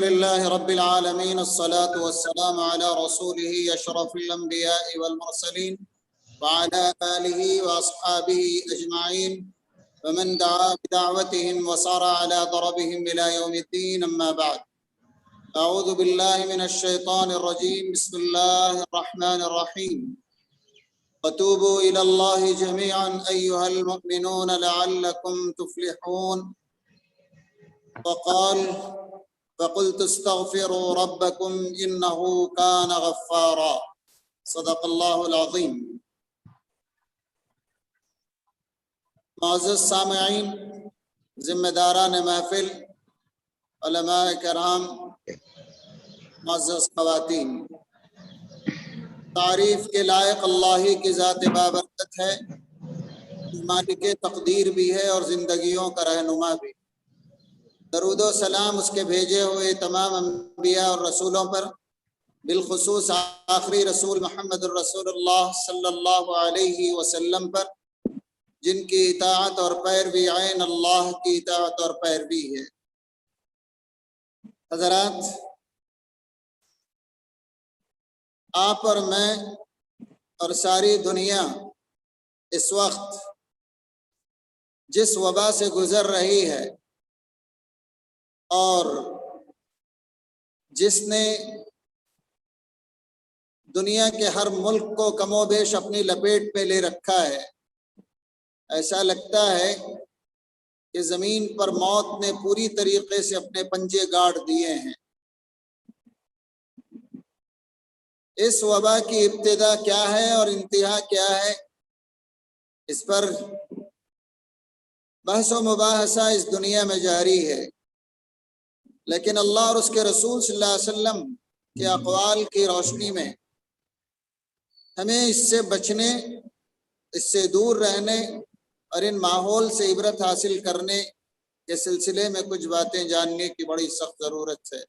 لله رب العالمين، الصلاة والسلام على رسوله أشرف الأنبياء والمرسلين وعلى آله وأصحابه أجمعين ومن دعا بدعوتهم وصار على ضربهم إلى يوم الدين. أما بعد، أعوذ بالله من الشيطان الرجيم. بسم الله الرحمن الرحيم. وتوبوا إلى الله جميعا أيها المؤمنون لعلكم تفلحون. وقال: فقلت استغفروا ربكم إنه كان غفارا. صدق اللہ العظیم. معزز سامعین، ذمہ داران محفل، علماء کرام، معزز خواتین، تعریف کے لائق اللہ کی ذات بابرکت ہے، مالک تقدیر بھی ہے اور زندگیوں کا رہنما بھی. درود و سلام اس کے بھیجے ہوئے تمام انبیاء اور رسولوں پر، بالخصوص آخری رسول محمد الرسول اللہ صلی اللہ علیہ وسلم پر، جن کی اطاعت اور پیروی عین اللہ کی اطاعت اور پیروی ہے. حضرات، آپ اور میں اور ساری دنیا اس وقت جس وبا سے گزر رہی ہے اور جس نے دنیا کے ہر ملک کو کم و بیش اپنی لپیٹ پہ لے رکھا ہے، ایسا لگتا ہے کہ زمین پر موت نے پوری طریقے سے اپنے پنجے گاڑ دیے ہیں. اس وبا کی ابتدا کیا ہے اور انتہا کیا ہے، اس پر بحث و مباحثہ اس دنیا میں جاری ہے. لیکن اللہ اور اس کے رسول صلی اللہ علیہ وسلم کے اقوال کی روشنی میں ہمیں اس سے بچنے، اس سے دور رہنے اور ان ماحول سے عبرت حاصل کرنے کے سلسلے میں کچھ باتیں جاننے کی بڑی سخت ضرورت ہے.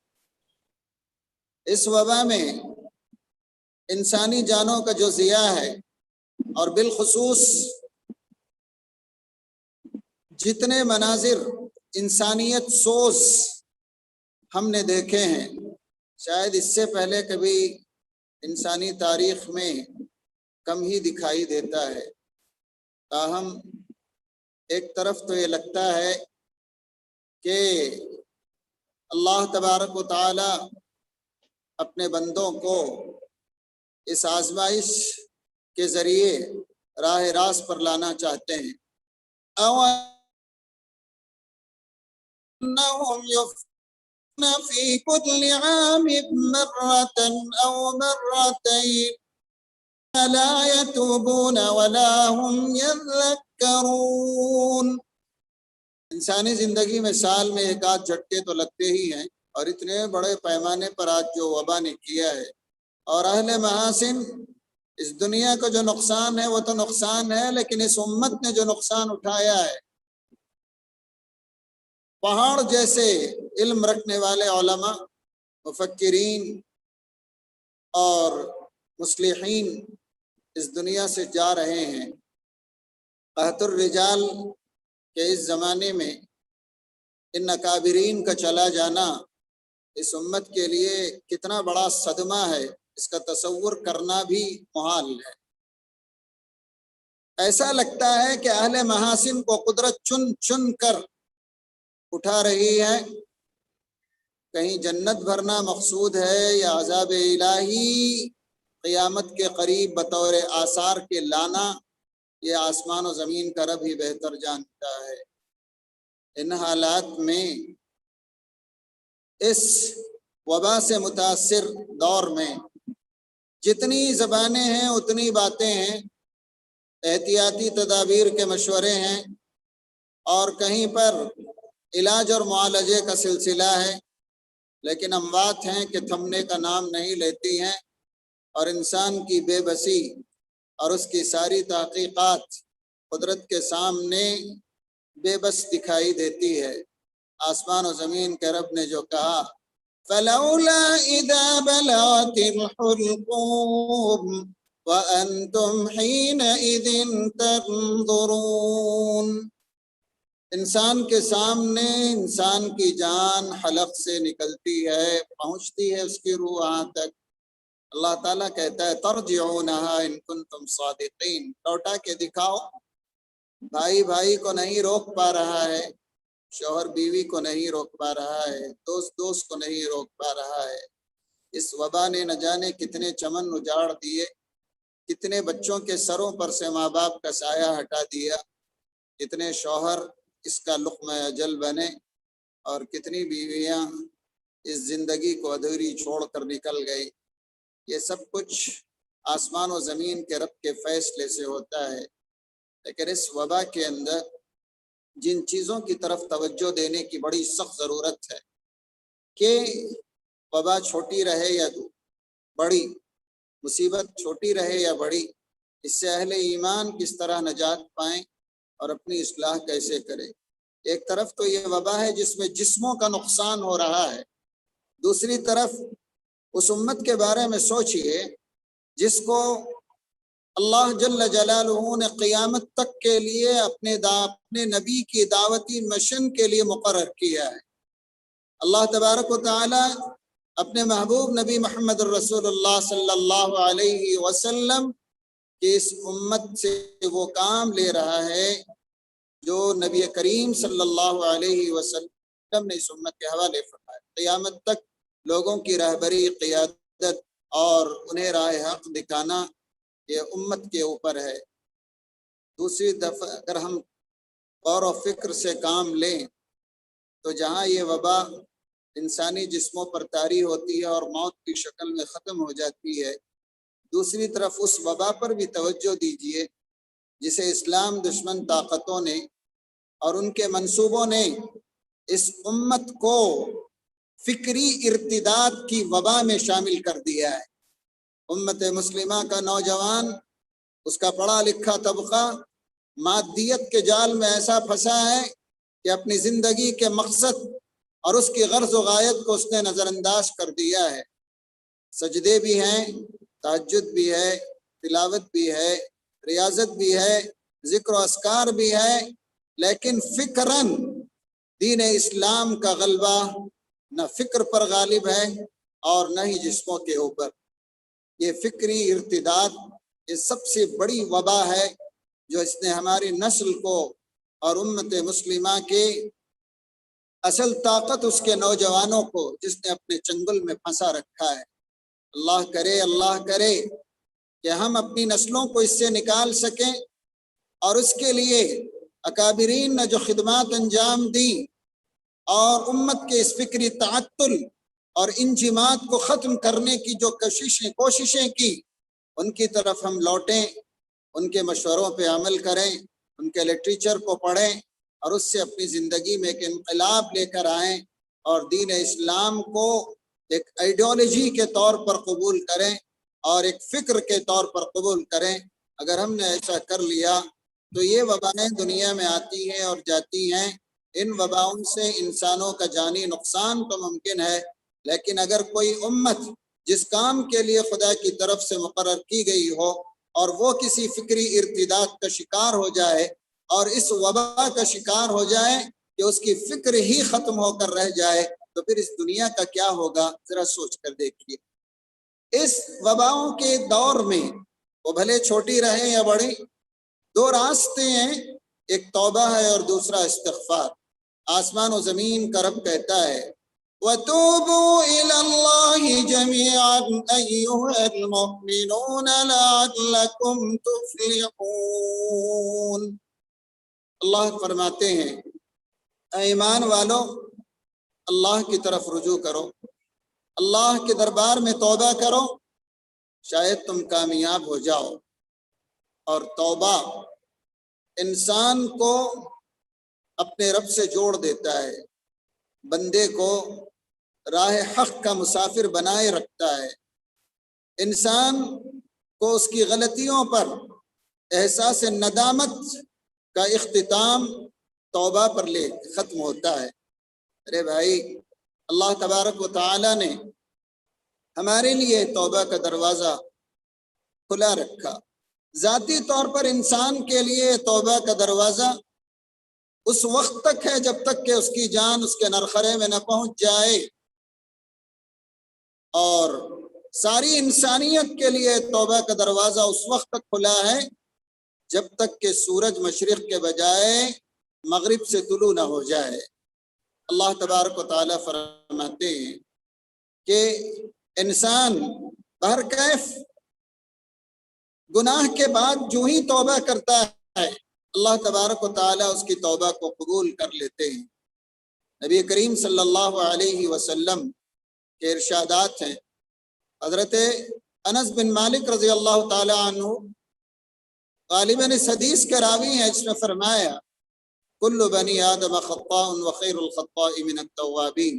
اس وبا میں انسانی جانوں کا جو ضیاع ہے، اور بالخصوص جتنے مناظر انسانیت سوز ہم نے دیکھے ہیں، شاید اس سے پہلے کبھی انسانی تاریخ میں کم ہی دکھائی دیتا ہے. تاہم ایک طرف تو یہ لگتا ہے کہ اللہ تبارک و تعالی اپنے بندوں کو اس آزمائش کے ذریعے راہ راست پر لانا چاہتے ہیں. أَوَأَنَّهُمْ يُفْتَنُونَ فِي كُلِّ عَامٍ مَرَّةً أَوْ مَرَّتَيْنِ لَا يَتُوبُونَ وَلَا هُمْ يَذَّكَّرُونَ. انسانی زندگی میں سال میں ایک آدھ جھٹکے تو لگتے ہی ہیں، اور اتنے بڑے پیمانے پر آج جو وبا نے کیا ہے، اور اہل محاسن، اس دنیا کو جو نقصان ہے وہ تو نقصان ہے، لیکن اس امت نے جو نقصان اٹھایا ہے، پہاڑ جیسے علم رکھنے والے علماء، مفکرین اور مصلحین اس دنیا سے جا رہے ہیں. قحط الرجال کے اس زمانے میں ان اکابرین کا چلا جانا اس امت کے لیے کتنا بڑا صدمہ ہے، اس کا تصور کرنا بھی محال ہے. ایسا لگتا ہے کہ اہل محاسن کو قدرت چن چن کر اٹھا رہی ہے. کہیں جنت بھرنا مقصود ہے یا عذاب الہی قیامت کے قریب بطور آثار کے لانا، یہ آسمان و زمین کا رب ہی بہتر جانتا ہے. ان حالات میں، اس وبا سے متاثر دور میں، جتنی زبانیں ہیں اتنی باتیں ہیں، احتیاطی تدابیر کے مشورے ہیں، اور کہیں پر علاج اور معالجے کا سلسلہ ہے، لیکن اموات ہیں کہ تھمنے کا نام نہیں لیتی ہیں، اور انسان کی بے بسی اور اس کی ساری تحقیقات قدرت کے سامنے بے بس دکھائی دیتی ہے. آسمان و زمین کے رب نے جو کہا، فَلَوْلَا إِذَا بَلَغَتِ الْحُلْقُومَ وَأَنْتُمْ حِينَئِذٍ تَنظُرُونَ. انسان کے سامنے انسان کی جان حلق سے نکلتی ہے، پہنچتی ہے اس کی روح وہاں تک، اللہ تعالیٰ کہتا ہے ترجعونہا ان کنتم صادقین، لوٹا کے دکھاؤ۔ بھائی بھائی کو نہیں روک پا رہا ہے، شوہر بیوی کو نہیں روک پا رہا ہے، دوست دوست کو نہیں روک پا رہا ہے۔ اس وبا نے نہ جانے کتنے چمن اجاڑ دیے، کتنے بچوں کے سروں پر سے ماں باپ کا سایہ ہٹا دیا، کتنے شوہر اس کا لقمہ اجل بنے، اور کتنی بیویاں اس زندگی کو ادھوری چھوڑ کر نکل گئی۔ یہ سب کچھ آسمان و زمین کے رب کے فیصلے سے ہوتا ہے، لیکن اس وبا کے اندر جن چیزوں کی طرف توجہ دینے کی بڑی سخت ضرورت ہے کہ وبا چھوٹی رہے یا بڑی، مصیبت چھوٹی رہے یا بڑی، اس سے اہل ایمان کس طرح نجات پائیں اور اپنی اصلاح کیسے کریں۔ ایک طرف تو یہ وبا ہے جس میں جسموں کا نقصان ہو رہا ہے، دوسری طرف اس امت کے بارے میں سوچئے جس کو اللہ جل جلالہ نے قیامت تک کے لیے اپنے نبی کی دعوتی مشن کے لیے مقرر کیا ہے۔ اللہ تبارک و تعالی اپنے محبوب نبی محمد الرسول اللہ صلی اللہ علیہ وسلم کی اس امت سے وہ کام لے رہا ہے جو نبی کریم صلی اللہ علیہ وسلم نے اس امت کے حوالے فرمایا۔ قیامت تک لوگوں کی رہبری، قیادت اور انہیں راہ حق دکھانا یہ امت کے اوپر ہے۔ دوسری دفعہ اگر ہم غور و فکر سے کام لیں تو جہاں یہ وبا انسانی جسموں پر طاری ہوتی ہے اور موت کی شکل میں ختم ہو جاتی ہے، دوسری طرف اس وبا پر بھی توجہ دیجیے جسے اسلام دشمن طاقتوں نے اور ان کے منصوبوں نے اس امت کو فکری ارتداد کی وبا میں شامل کر دیا ہے۔ امت مسلمہ کا نوجوان، اس کا پڑھا لکھا طبقہ مادیت کے جال میں ایسا پھنسا ہے کہ اپنی زندگی کے مقصد اور اس کی غرض و غایت کو اس نے نظر انداز کر دیا ہے۔ سجدے بھی ہیں، تہجد بھی ہے، تلاوت بھی ہے، ریاضت بھی ہے، ذکر و اذکار بھی ہے، لیکن فکراً دین اسلام کا غلبہ نہ فکر پر غالب ہے اور نہ ہی جسموں کے اوپر۔ یہ فکری ارتداد یہ سب سے بڑی وبا ہے جو اس نے ہماری نسل کو اور امت مسلمہ کے اصل طاقت اس کے نوجوانوں کو جس نے اپنے چنگل میں پھنسا رکھا ہے۔ اللہ کرے کہ ہم اپنی نسلوں کو اس سے نکال سکیں، اور اس کے لیے اکابرین نے جو خدمات انجام دی اور امت کے اس فکری تعطل اور انجماد کو ختم کرنے کی جو کوششیں کی، ان کی طرف ہم لوٹیں، ان کے مشوروں پہ عمل کریں، ان کے لٹریچر کو پڑھیں اور اس سے اپنی زندگی میں ایک انقلاب لے کر آئیں اور دین اسلام کو ایک آئیڈیالوجی کے طور پر قبول کریں اور ایک فکر کے طور پر قبول کریں۔ اگر ہم نے ایسا کر لیا تو یہ وبائیں دنیا میں آتی ہیں اور جاتی ہیں، ان وباؤں سے انسانوں کا جانی نقصان تو ممکن ہے، لیکن اگر کوئی امت جس کام کے لیے خدا کی طرف سے مقرر کی گئی ہو اور وہ کسی فکری ارتداد کا شکار ہو جائے اور اس وبا کا شکار ہو جائے کہ اس کی فکر ہی ختم ہو کر رہ جائے، تو پھر اس دنیا کا کیا ہوگا؟ ذرا سوچ کر دیکھیے۔ اس وباؤں کے دور میں وہ بھلے چھوٹی رہے یا بڑی، دو راستے ہیں، ایک توبہ ہے اور دوسرا استغفار۔ آسمان و زمین کا رب کہتا ہے وَتُوبُوا إِلَى اللَّهِ جَمِيعًا أَيُّهَا الْمُؤْمِنُونَ لَعَلَّكُمْ تُفْلِحُونَ۔ اللہ فرماتے ہیں اے ایمان والو، اللہ کی طرف رجوع کرو، اللہ کے دربار میں توبہ کرو، شاید تم کامیاب ہو جاؤ۔ اور توبہ انسان کو اپنے رب سے جوڑ دیتا ہے، بندے کو راہ حق کا مسافر بنائے رکھتا ہے، انسان کو اس کی غلطیوں پر احساس ندامت کا اختتام توبہ پر لے ختم ہوتا ہے۔ ارے بھائی، اللہ تبارک و تعالی نے ہمارے لیے توبہ کا دروازہ کھلا رکھا۔ ذاتی طور پر انسان کے لیے توبہ کا دروازہ اس وقت تک ہے جب تک کہ اس کی جان اس کے نرخرے میں نہ پہنچ جائے، اور ساری انسانیت کے لیے توبہ کا دروازہ اس وقت تک کھلا ہے جب تک کہ سورج مشرق کے بجائے مغرب سے طلوع نہ ہو جائے۔ اللہ تبارک و تعالیٰ فرماتے ہیں کہ انسان بہرکیف گناہ کے بعد جو ہی توبہ کرتا ہے اللہ تبارک و تعالیٰ اس کی توبہ کو قبول کر لیتے ہیں۔ نبی کریم صلی اللہ علیہ وسلم کے ارشادات ہیں، حضرت انس بن مالک رضی اللہ تعالی عنہ غالباً اس حدیث کے راوی ہیں، جس نے فرمایا کل بنی آدم خطاء وخیر الخطاء من التوابین،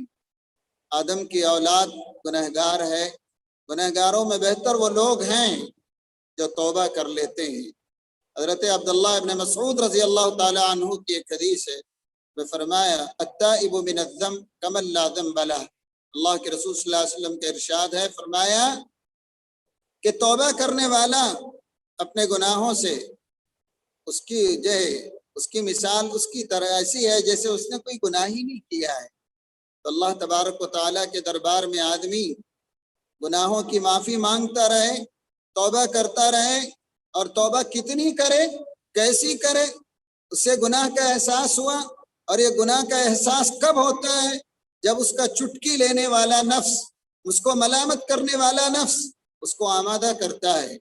آدم کی اولاد گنہگار ہے، گنہگاروں میں بہتر وہ لوگ ہیں جو توبہ کر لیتے ہیں۔ حضرت عبداللہ ابن مسعود رضی اللہ تعالی عنہ کی ایک حدیث ہے، وہ فرمایا التائب من الذنب کمن لا ذنب لہ، اللہ کے رسول صلی اللہ علیہ وسلم کا ارشاد ہے، فرمایا کہ توبہ کرنے والا اپنے گناہوں سے اس کی مثال اس کی طرح ایسی ہے جیسے اس نے کوئی گناہ ہی نہیں کیا ہے۔ تو اللہ تبارک و تعالیٰ کے دربار میں آدمی گناہوں کی معافی مانگتا رہے، توبہ کرتا رہے، اور توبہ کتنی کرے، کیسی کرے، اس سے گناہ کا احساس ہوا، اور یہ گناہ کا احساس کب ہوتا ہے؟ جب اس کا چٹکی لینے والا نفس، اس کو ملامت کرنے والا نفس اس کو آمادہ کرتا ہے۔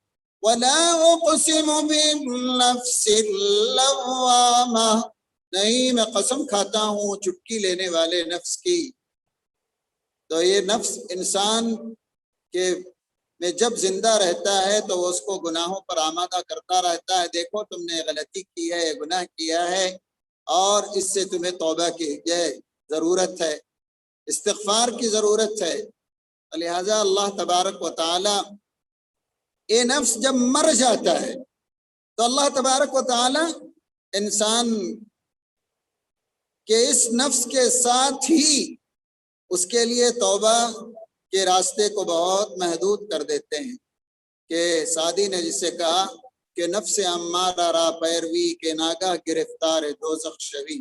وَلَا أُقْسِمُ بِالنَّفْسِ اللَّوَّامَةِ، نہیں میں قسم کھاتا ہوں چٹکی لینے والے نفس کی۔ تو یہ نفس انسان کے میں جب زندہ رہتا ہے تو وہ اس کو گناہوں پر آمادہ کرتا رہتا ہے، دیکھو تم نے غلطی کی ہے، گناہ کیا ہے، اور اس سے تمہیں توبہ کی ضرورت ہے، استغفار کی ضرورت ہے۔ لہذا اللہ تبارک و تعالی یہ نفس جب مر جاتا ہے تو اللہ تبارک و تعالی انسان کے اس نفس کے ساتھ ہی اس کے لیے توبہ کے راستے کو بہت محدود کر دیتے ہیں، کہ سعدی نے جسے کہا کہ نفس امارہ را پیروی کے ناگاہ گرفتار دوزخ شوی،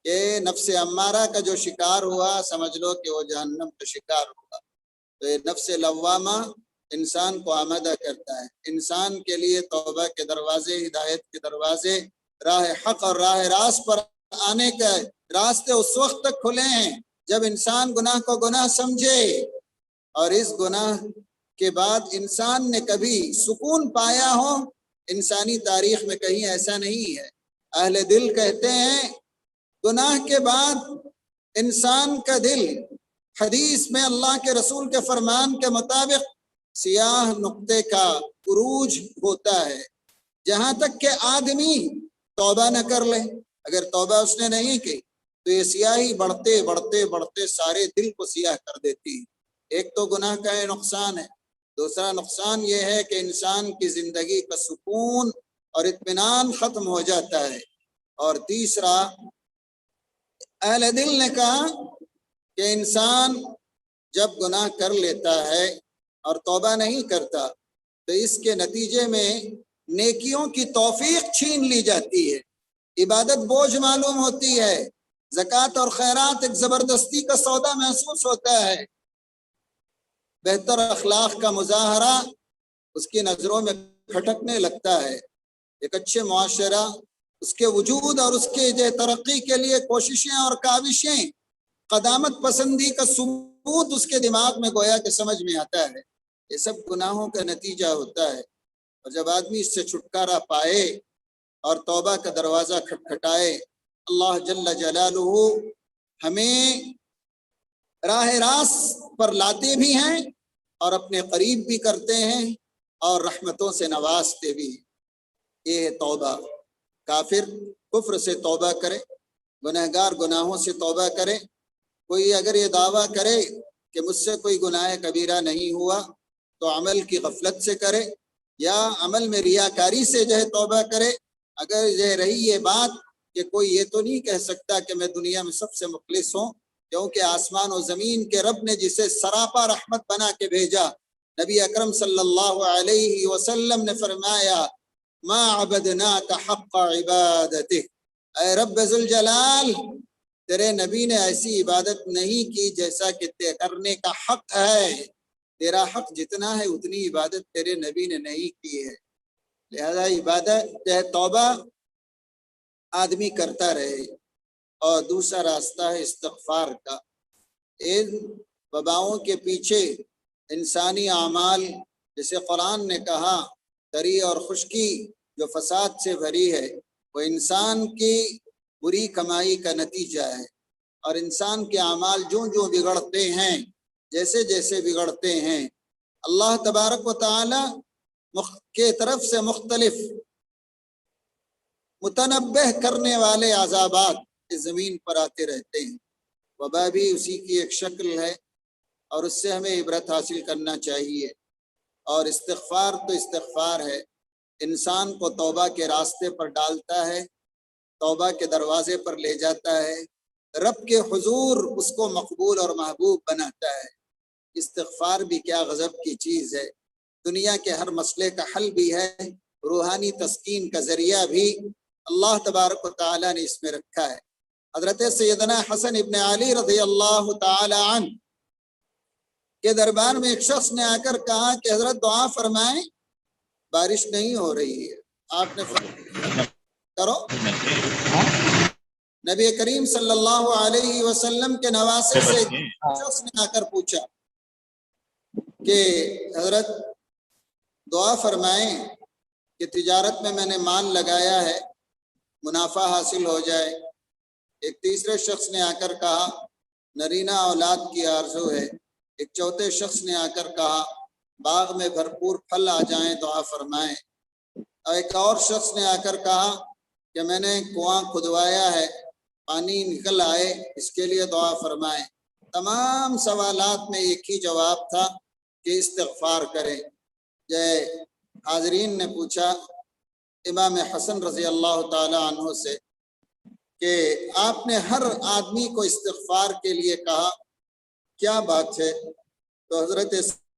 کہ نفس امارہ کا جو شکار ہوا سمجھ لو کہ وہ جہنم کا شکار ہوا۔ تو یہ نفس لوامہ انسان کو آمادہ کرتا ہے، انسان کے لیے توبہ کے دروازے، ہدایت کے دروازے، راہ حق اور راہ راست پر آنے کے راستے اس وقت تک کھلے ہیں جب انسان گناہ کو گناہ سمجھے، اور اس گناہ کے بعد انسان نے کبھی سکون پایا ہو، انسانی تاریخ میں کہیں ایسا نہیں ہے۔ اہل دل کہتے ہیں گناہ کے بعد انسان کا دل، حدیث میں اللہ کے رسول کے فرمان کے مطابق سیاہ نقطے کا عروج ہوتا ہے، جہاں تک کہ آدمی توبہ نہ کر لے۔ اگر توبہ اس نے نہیں کی تو یہ سیاہی بڑھتے بڑھتے بڑھتے سارے دل کو سیاہ کر دیتی ہے۔ ایک تو گناہ کا یہ نقصان ہے، دوسرا نقصان یہ ہے کہ انسان کی زندگی کا سکون اور اطمینان ختم ہو جاتا ہے، اور تیسرا اہل دل نے کہا کہ انسان جب گناہ کر لیتا ہے اور توبہ نہیں کرتا تو اس کے نتیجے میں نیکیوں کی توفیق چھین لی جاتی ہے، عبادت بوجھ معلوم ہوتی ہے، زکوٰۃ اور خیرات ایک زبردستی کا سودا محسوس ہوتا ہے، بہتر اخلاق کا مظاہرہ اس کی نظروں میں کھٹکنے لگتا ہے، ایک اچھے معاشرہ، اس کے وجود اور اس کے ترقی کے لیے کوششیں اور کاوشیں، قدامت پسندی کا ثبوت اس کے دماغ میں گویا کہ سمجھ میں آتا ہے۔ یہ سب گناہوں کا نتیجہ ہوتا ہے، اور جب آدمی اس سے چھٹکارا پائے اور توبہ کا دروازہ کھٹکھٹائے، اللہ جل جلالہ ہمیں راہ راست پر لاتے بھی ہیں اور اپنے قریب بھی کرتے ہیں اور رحمتوں سے نوازتے بھی ہیں۔ یہ ہے توبہ۔ کافر کفر سے توبہ کرے، گنہگار گناہوں سے توبہ کرے، کوئی اگر یہ دعویٰ کرے کہ مجھ سے کوئی گناہ کبیرہ نہیں ہوا تو عمل کی غفلت سے کرے، یا عمل میں ریاکاری سے توبہ کرے۔ اگر رہی یہ بات کہ کوئی یہ تو نہیں کہہ سکتا کہ میں دنیا میں سب سے مخلص ہوں، کیونکہ آسمان و زمین کے رب نے جسے سراپا رحمت بنا کے بھیجا، نبی اکرم صلی اللہ علیہ وسلم نے فرمایا ما عبدناک حق عبادتہ، اے رب ذوالجلال، تیرے نبی نے ایسی عبادت نہیں کی جیسا کہ کرنے کا حق ہے، تیرا حق جتنا ہے اتنی عبادت تیرے نبی نے نہیں کی ہے، لہذا عبادت توبہ آدمی کرتا رہے۔ اور دوسرا راستہ ہے استغفار کا۔ ان وباؤں کے پیچھے انسانی اعمال، جسے قرآن نے کہا تری اور خشکی جو فساد سے بھری ہے، وہ انسان کی بری کمائی کا نتیجہ ہے، اور انسان کے اعمال جو بگڑتے ہیں، جیسے جیسے بگڑتے ہیں، اللہ تبارک و تعالی کے طرف سے مختلف متنبہ کرنے والے عذابات اس زمین پر آتے رہتے ہیں۔ وبا بھی اسی کی ایک شکل ہے، اور اس سے ہمیں عبرت حاصل کرنا چاہیے۔ اور استغفار تو استغفار ہے، انسان کو توبہ کے راستے پر ڈالتا ہے، توبہ کے دروازے پر لے جاتا ہے، رب کے حضور اس کو مقبول اور محبوب بناتا ہے۔ استغفار بھی کیا غضب کی چیز ہے، دنیا کے ہر مسئلے کا حل بھی ہے، روحانی تسکین کا ذریعہ بھی اللہ تبارک و تعالیٰ نے اس میں رکھا ہے۔ حضرت سیدنا حسن ابن علی رضی اللہ تعالی عنہ کے دربار میں ایک شخص نے آ کر کہا کہ حضرت دعا فرمائیں، بارش نہیں ہو رہی ہے۔ آپ نے کرو۔ نبی کریم صلی اللہ علیہ وسلم کے نواسے سے شخص نے آ کر پوچھا کہ حضرت دعا فرمائیں کہ تجارت میں نے مال لگایا ہے، منافع حاصل ہو جائے۔ ایک تیسرے شخص نے آ کر کہا نرینہ اولاد کی آرزو ہے۔ ایک چوتھے شخص نے آ کر کہا باغ میں بھرپور پھل آ جائیں، دعا فرمائیں۔ اور ایک اور شخص نے آ کر کہا کہ میں نے کنواں کھدوایا ہے، پانی نکل آئے، اس کے لیے دعا فرمائیں۔ تمام سوالات میں ایک ہی جواب تھا کہ استغفار کریں۔ حاضرین نے پوچھا امام حسن رضی اللہ تعالی عنہ سے کہ آپ نے ہر آدمی کو استغفار کے لیے کہا، کیا بات ہے؟ تو حضرت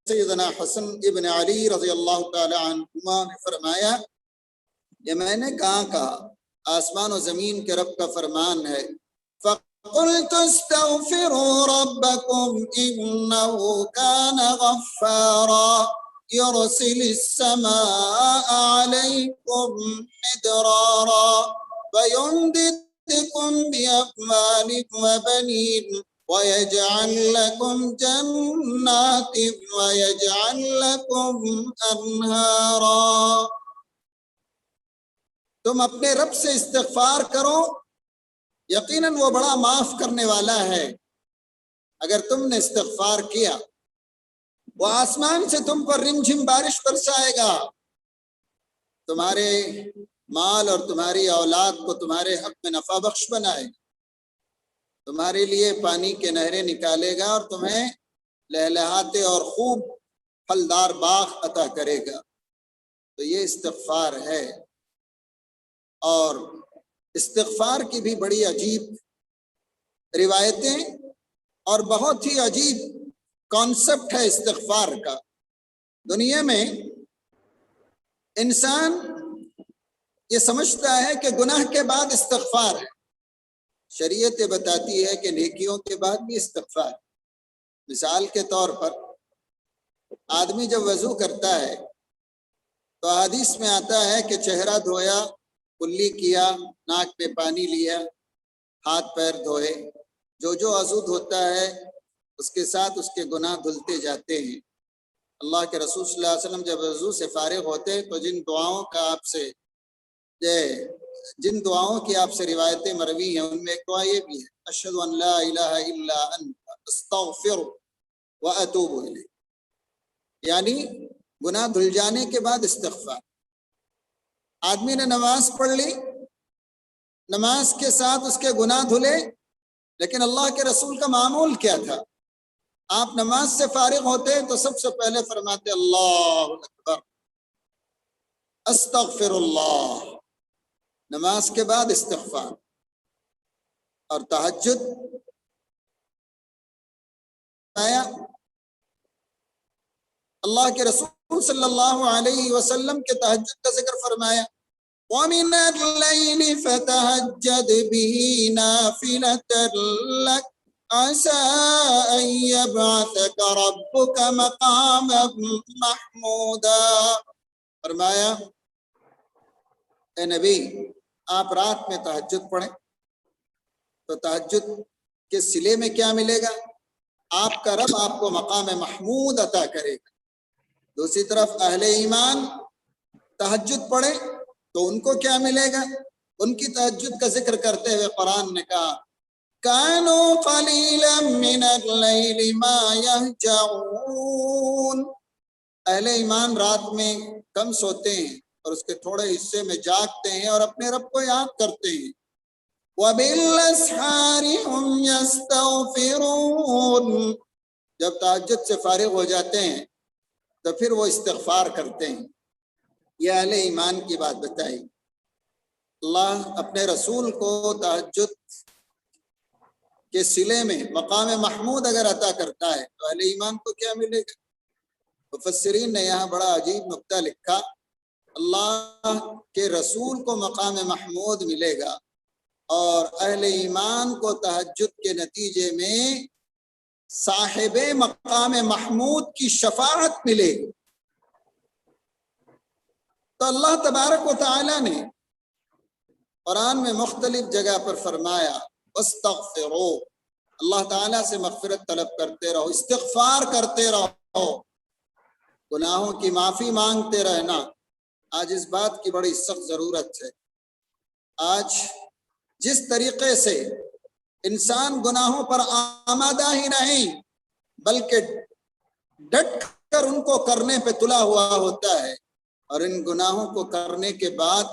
سیدنا حسن ابن علی رضی اللہ تعالی عنہما نے فرمایا کہ میں نے کہا آسمان و زمین کے رب کا فرمان ہے فَقُلْتُ اسْتَغْفِرُوا رَبَّكُمْ إِنَّهُ كَانَ غَفَّارًا يُرْسِلِ السَّمَاءَ عَلَيْكُمْ مِدْرَارًا وَيُمْدِدْكُمْ بِأَمْوَالٍ وَبَنِينَ وَيَجْعَلْ لَكُمْ جَنَّاتٍ وَيَجْعَلْ لَكُمْ أَنْهَارًا۔ تم اپنے رب سے استغفار کرو، یقیناً وہ بڑا معاف کرنے والا ہے۔ اگر تم نے استغفار کیا، وہ آسمان سے تم پر رمجھم بارش برسائے گا، تمہارے مال اور تمہاری اولاد کو تمہارے حق میں نفع بخش بنائے گا، تمہارے لیے پانی کے نہریں نکالے گا، اور تمہیں لہلہاتے اور خوب پھلدار باغ عطا کرے گا۔ تو یہ استغفار ہے۔ اور استغفار کی بھی بڑی عجیب روایتیں اور بہت ہی عجیب کانسیپٹ ہے استغفار کا۔ دنیا میں انسان یہ سمجھتا ہے کہ گناہ کے بعد استغفار ہے، شریعت بتاتی ہے کہ نیکیوں کے بعد بھی استغفار۔ مثال کے طور پر آدمی جب وضو کرتا ہے تو حدیث میں آتا ہے کہ چہرہ دھویا، کلی کیا، ناک پہ پانی لیا، ہاتھ پیر دھوئے، جو عضو دھوتا ہے اس کے ساتھ اس کے گناہ دھلتے جاتے ہیں۔ اللہ کے رسول صلی اللہ علیہ وسلم جب وضو سے فارغ ہوتے تو جن دعاؤں کی آپ سے روایتیں مروی ہیں ان میں ایک دعا یہ بھی ہے اشہد ان لا الہ الا انت استغفر واتوب الیک، یعنی گناہ دھل جانے کے بعد استغفار۔ آدمی نے نماز پڑھ لی، نماز کے ساتھ اس کے گناہ دھلے، لیکن اللہ کے رسول کا معمول کیا تھا؟ آپ نماز سے فارغ ہوتے تو سب سے پہلے فرماتے اللہ اکبر استغفر اللہ، نماز کے بعد استغفار۔ اور تہجد آیا اللہ کے رسول صلی اللہ علیہ وسلم کے تہجد کا ذکر فرمایا ومن الليل فتهجد به نافلة لك عسى أن يبعثك ربك مقاما محمودا۔ فرمایا اے نبی آپ رات میں تہجد پڑھیں تو تہجد کے صلے میں کیا ملے گا؟ آپ کا رب آپ کو مقام محمود عطا کرے گا۔ دوسری طرف اہل ایمان تہجد پڑھیں تو ان کو کیا ملے گا؟ ان کی تہجد کا ذکر کرتے ہوئے قرآن نے کہا کانوا قلیلا من اللیل ما یہجعون، اہل ایمان رات میں کم سوتے ہیں اور اس کے تھوڑے حصے میں جاگتے ہیں اور اپنے رب کو یاد کرتے ہیں۔ وَبِالْأَسْحَارِ هُمْ يَسْتَغْفِرُونَ، جب تہجد سے فارغ ہو جاتے ہیں تو پھر وہ استغفار کرتے ہیں۔ یہ اہل ایمان کی بات بتائی۔ اللہ اپنے رسول کو تہجد کے صلے میں مقام محمود اگر عطا کرتا ہے تو اہل ایمان کو کیا ملے گا؟ مفسرین نے یہاں بڑا عجیب نکتہ لکھا، اللہ کے رسول کو مقام محمود ملے گا اور اہل ایمان کو تہجد کے نتیجے میں صاحب مقام محمود کی شفاعت ملے گی۔ تو اللہ تبارک و تعالی نے قرآن میں مختلف جگہ پر فرمایا واستغفروا، اللہ تعالیٰ سے مغفرت طلب کرتے رہو، استغفار کرتے رہو، گناہوں کی معافی مانگتے رہنا۔ آج اس بات کی بڑی سخت ضرورت ہے۔ آج جس طریقے سے انسان گناہوں پر آمادہ ہی نہیں بلکہ ڈٹ کر ان کو کرنے پہ تلا ہوا ہوتا ہے، اور ان گناہوں کو کرنے کے بعد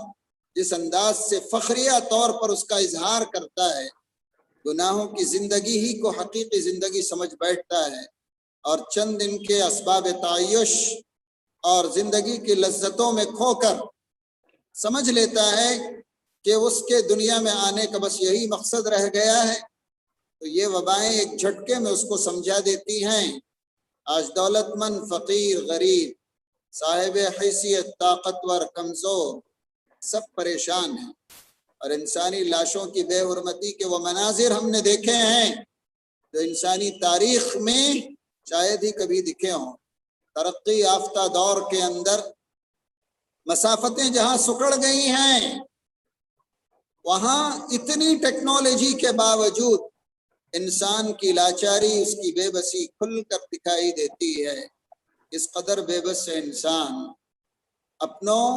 جس انداز سے فخریہ طور پر اس کا اظہار کرتا ہے، گناہوں کی زندگی ہی کو حقیقی زندگی سمجھ بیٹھتا ہے اور چند ان کے اسباب تعیش اور زندگی کی لذتوں میں کھو کر سمجھ لیتا ہے کہ اس کے دنیا میں آنے کا بس یہی مقصد رہ گیا ہے، تو یہ وبائیں ایک جھٹکے میں اس کو سمجھا دیتی ہیں۔ آج دولت مند، فقیر، غریب، صاحب حیثیت، طاقتور، کمزور، سب پریشان ہیں، اور انسانی لاشوں کی بے حرمتی کے وہ مناظر ہم نے دیکھے ہیں جو انسانی تاریخ میں شاید ہی کبھی دکھے ہوں۔ ترقی یافتہ دور کے اندر مسافتیں جہاں سکڑ گئی ہیں، وہاں اتنی ٹیکنالوجی کے باوجود انسان کی لاچاری، اس کی بے بسی کھل کر دکھائی دیتی ہے۔ اس قدر بے بس انسان، اپنوں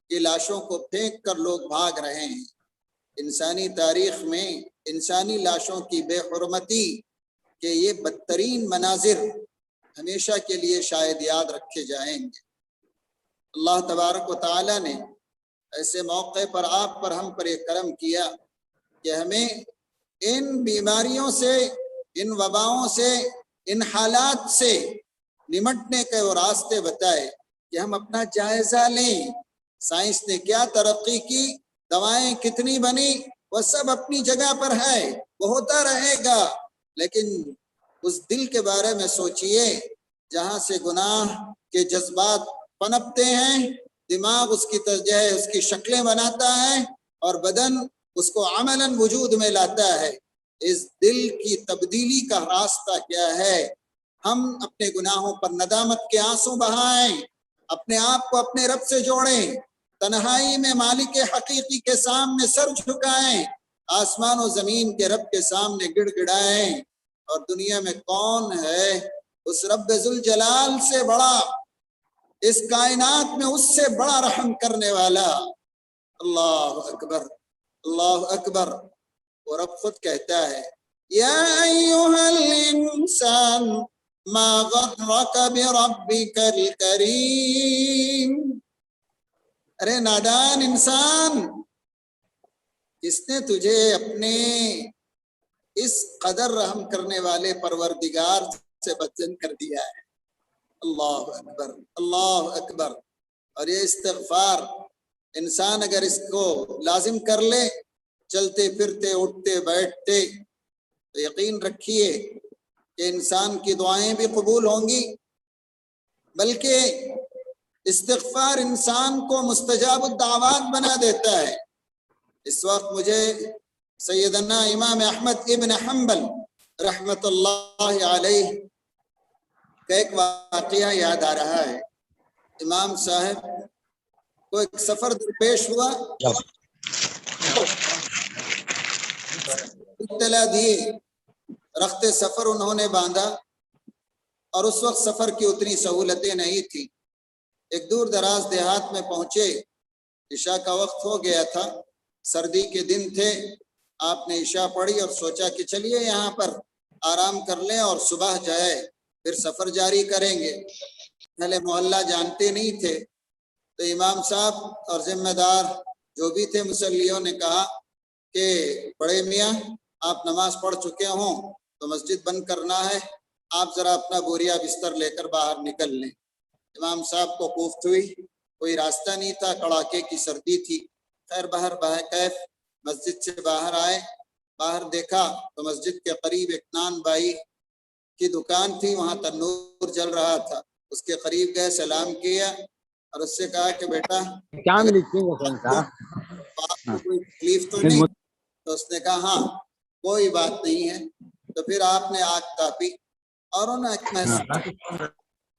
کی لاشوں کو پھینک کر لوگ بھاگ رہے ہیں۔ انسانی تاریخ میں انسانی لاشوں کی بے حرمتی کے یہ بدترین مناظر ہمیشہ کے لیے شاید یاد رکھے جائیں گے۔ اللہ تبارک و تعالی نے ایسے موقع پر آپ پر، ہم پر یہ کرم کیا کہ ہمیں ان بیماریوں سے، ان وباؤں سے، ان حالات سے نمٹنے کے وہ راستے بتائے کہ ہم اپنا جائزہ لیں۔ سائنس نے کیا ترقی کی، دوائیں کتنی بنی، وہ سب اپنی جگہ پر ہے، وہ ہوتا رہے گا، لیکن اس دل کے بارے میں سوچئے جہاں سے گناہ کے جذبات پنپتے ہیں، دماغ اس کی اس کی شکلیں بناتا ہے اور بدن اس کو عملاً وجود میں لاتا ہے۔ اس دل کی تبدیلی کا راستہ کیا ہے؟ ہم اپنے گناہوں پر ندامت کے آنسو بہائیں، اپنے آپ کو اپنے رب سے جوڑیں، تنہائی میں مالک حقیقی کے سامنے سر جھکائیں، آسمان و زمین کے رب کے سامنے گڑ گڑائیں، اور دنیا میں کون ہے اس رب ذوالجلال سے بڑا، اس کائنات میں اس سے بڑا رحم کرنے والا؟ اللہ اکبر، اللہ اکبر۔ وہ رب خود کہتا ہے یا ایھا الانسان ما غرک بربک الکریم، ارے نادان انسان، کس نے تجھے اپنے اس قدر رحم کرنے والے پروردگار سے بدظن کر دیا ہے؟ اللہ اکبر، اللہ اکبر۔ اور یہ استغفار انسان اگر اس کو لازم کر لے، چلتے پھرتے اٹھتے بیٹھتے، تو یقین رکھیے کہ انسان کی دعائیں بھی قبول ہوں گی، بلکہ استغفار انسان کو مستجاب الدعوات بنا دیتا ہے۔ اس وقت مجھے سیدنا امام احمد ابن حنبل رحمت اللہ علیہ کا ایک واقعہ یاد آ رہا ہے۔ امام صاحب کو ایک سفر درپیش ہوا، اطلاع دیے، رخت سفر انہوں نے باندھا، اور اس وقت سفر کی اتنی سہولتیں نہیں تھیں۔ ایک دور دراز دیہات میں پہنچے، عشاء کا وقت ہو گیا تھا، سردی کے دن تھے۔ آپ نے عشاء پڑھی اور سوچا کہ چلیے یہاں پر آرام کر لیں اور صبح جائے پھر سفر جاری کریں گے۔ پہلے محلہ جانتے نہیں تھے، تو امام صاحب اور ذمہ دار جو بھی تھے مصلیوں نے کہا کہ بڑے میاں آپ نماز پڑھ چکے ہوں تو مسجد بند کرنا ہے، آپ ذرا اپنا بوریا بستر لے کر باہر نکل لیں۔ امام صاحب کو کوفت ہوئی، کوئی راستہ نہیں تھا، کڑاکے کی سردی تھی۔ خیر باہر کیف مسجد سے باہر آئے، باہر دیکھا تو مسجد کے قریب ایک نان بائی کی دکان تھی، وہاں تنور جل رہا تھا۔ اس کے قریب گئے، سلام کیا اور اس سے کہا کہ بیٹا کوئی تکلیف تو نہیں؟ تو اس نے کہا ہاں کوئی بات نہیں ہے۔ تو پھر آپ نے آگ تاپی اور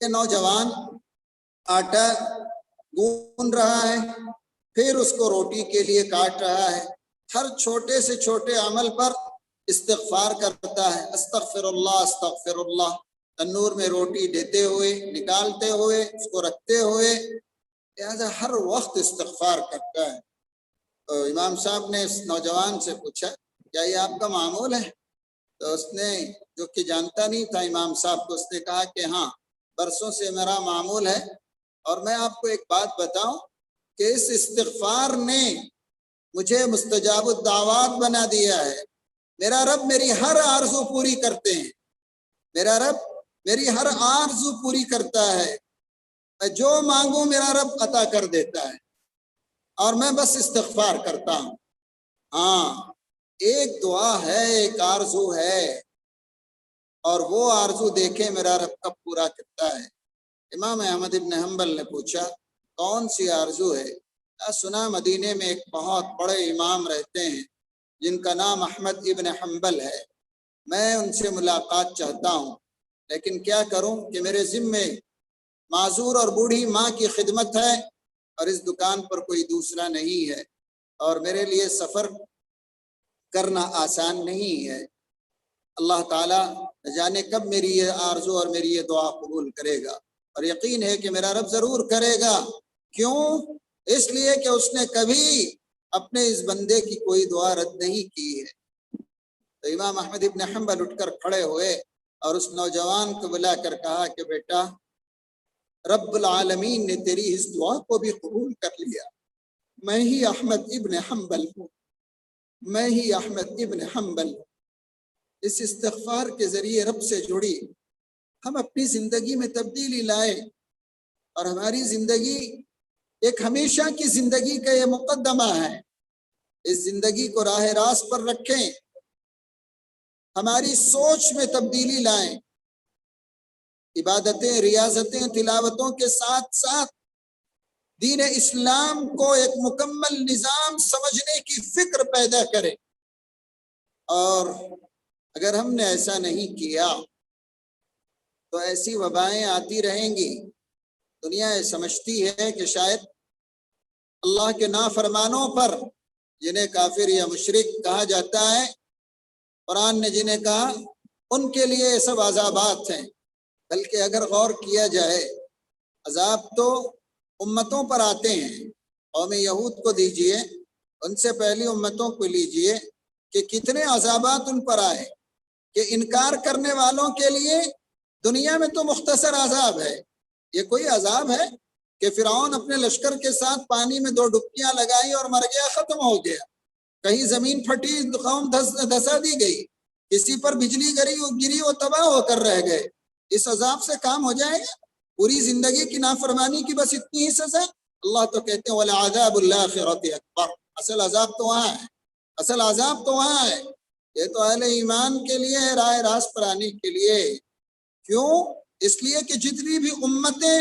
نوجوان آٹا گون رہا ہے، پھر اس کو روٹی کے لیے کاٹ رہا ہے۔ ہر چھوٹے سے چھوٹے عمل پر استغفار کرتا ہے، استغفر اللہ استغفر اللہ۔ تنور میں روٹی دیتے ہوئے، نکالتے ہوئے، اس کو رکھتے ہوئے، لہذا ہر وقت استغفار کرتا ہے۔ تو امام صاحب نے اس نوجوان سے پوچھا کیا یہ آپ کا معمول ہے؟ تو اس نے، جو کہ جانتا نہیں تھا امام صاحب کو، اس نے کہا کہ ہاں برسوں سے میرا معمول ہے، اور میں آپ کو ایک بات بتاؤں کہ اس استغفار نے مجھے مستجاب الدعوات بنا دیا ہے۔ میرا رب میری ہر آرزو پوری کرتے ہیں، میرا رب میری ہر آرزو پوری کرتا ہے، میں جو مانگوں میرا رب عطا کر دیتا ہے، اور میں بس استغفار کرتا ہوں۔ ہاں ایک دعا ہے، ایک آرزو ہے، اور وہ آرزو دیکھیں میرا رب کب پورا کرتا ہے۔ امام احمد ابن حنبل نے پوچھا کون سی آرزو ہے؟ سنا مدینے میں ایک بہت بڑے امام رہتے ہیں جن کا نام احمد ابن حنبل ہے، میں ان سے ملاقات چاہتا ہوں، لیکن کیا کروں کہ میرے ذمے معذور اور بوڑھی ماں کی خدمت ہے، اور اس دکان پر کوئی دوسرا نہیں ہے، اور میرے لیے سفر کرنا آسان نہیں ہے۔ اللہ تعالیٰ نہ جانے کب میری یہ آرزو اور میری یہ دعا قبول کرے گا، اور یقین ہے کہ میرا رب ضرور کرے گا۔ کیوں؟ اس لیے کہ اس نے کبھی اپنے اس بندے کی کوئی دعا رد نہیں کی ہے۔ تو امام احمد ابن حنبل اٹھ کر کھڑے ہوئے اور اس نوجوان کو بلا کر کہا کہ بیٹا رب العالمین نے تیری اس دعا کو بھی قبول کر لیا، میں ہی احمد ابن حنبل ہوں، میں ہی احمد ابن حنبل ہوں۔ اس استغفار کے ذریعے رب سے جڑی، ہم اپنی زندگی میں تبدیلی لائے، اور ہماری زندگی ایک ہمیشہ کی زندگی کا یہ مقدمہ ہے۔ اس زندگی کو راہ راست پر رکھیں، ہماری سوچ میں تبدیلی لائیں، عبادتیں، ریاضتیں، تلاوتوں کے ساتھ ساتھ دین اسلام کو ایک مکمل نظام سمجھنے کی فکر پیدا کریں۔ اور اگر ہم نے ایسا نہیں کیا تو ایسی وبائیں آتی رہیں گی۔ دنیا یہ سمجھتی ہے کہ شاید اللہ کے نافرمانوں پر، جنہیں کافر یا مشرک کہا جاتا ہے، قرآن نے جنہیں کہا، ان کے لیے یہ سب عذابات ہیں، بلکہ اگر غور کیا جائے عذاب تو امتوں پر آتے ہیں۔ قوم یہود کو دیجئے، ان سے پہلی امتوں کو لیجئے کہ کتنے عذابات ان پر آئے، کہ انکار کرنے والوں کے لیے دنیا میں تو مختصر عذاب ہے۔ یہ کوئی عذاب ہے کہ فرعون اپنے لشکر کے ساتھ پانی میں 2 ڈبکیاں لگائی اور مر گیا، ختم ہو گیا۔ کہیں زمین پھٹی، قوم دھسا دی گئی، کسی پر بجلی گری وہ تباہ ہو کر رہ گئے۔ اس عذاب سے کام ہو جائے گا؟ پوری زندگی کی نافرمانی کی بس اتنی ہی سزا؟ اللہ تو کہتے ہیں وَلَعَذَابُ الْآخِرَةِ أَكْبَرُ، اصل عذاب تو وہاں ہے، اصل عذاب تو وہاں ہے۔ یہ تو اہل ایمان کے لیے ہے، راہ راست پر آنے کے لیے۔ کیوں؟ اس لیے کہ جتنی بھی امتیں